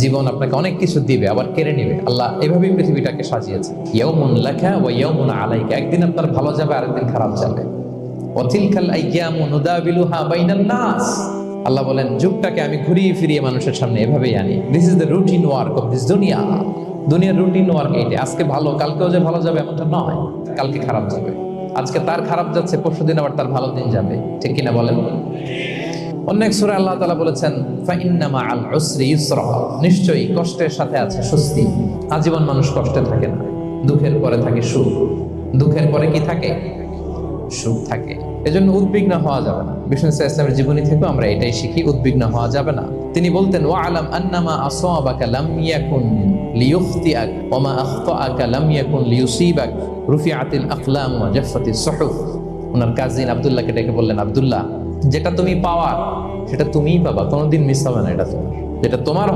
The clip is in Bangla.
জীবন আপনাকে অনেক কিছু দিবে, আবার কেড়ে নেবে। আল্লাহ এভাবেই পৃথিবীটাকে সাজিয়েছে। ইয়াউমুন লাকা ওয়া ইয়াউমুন আলাইকা, একদিন আপনার ভালো যাবে, আরেকদিন খারাপ যাবে। ওয়া তিলকাল আইয়ামু নুদাবিলুহা বাইনান নাস, আল্লাহ বলেন যুগটাকে আমি ঘুরিয়ে ফিরিয়ে মানুষের সামনে এভাবেই আনি। This is the routine work of this দুনিয়া। দুনিয়ার রুটিন ওয়ার্ক এইটা। আজকে ভালো, কালকেও যে ভালো যাবে এমনটা নয়, কালকে খারাপ যাবে। আজকে তার খারাপ যাচ্ছে, পরশুদিন আবার তার ভালো দিন যাবে, ঠিক কিনা বলেন? অন্য এক সূরায় আল্লাহ তাআলা বলেছেন ফাইন্না মাআল উসরি ইউসরা, নিশ্চয়ই কষ্টের সাথে আছে স্বস্তি। আজীবন মানুষ কষ্টে থাকে না, দুঃখের পরে থাকে সুখ, দুঃখের পরে কি থাকে? সুখ থাকে। এজন্য উদ্বিগ্ন হওয়া যাবে না। বিষ্ণু ইসলামের জীবনী থেকে আমরা এটাই শিখি, উদ্বিগ্ন হওয়া যাবে না। তিনি বলতেন ওয়া আলাম আন্নামা আসাবাকা লাম ইয়াকুন লিয়ুখতিআক ওয়া মা আখতাআকা লাম ইয়াকুন লিয়ুসিবাক রুফিআতিল আকলাম ওয়া জাফফাতিস সুহুফ। ওনার কাজিন আব্দুল্লাহকে ডেকে বললেন, আব্দুল্লাহ, যেটা তুমি পাওয়ার সেটা তুমিই পাবা, কোনোদিন মিস হবে না। এটা তোমার, যেটা তোমার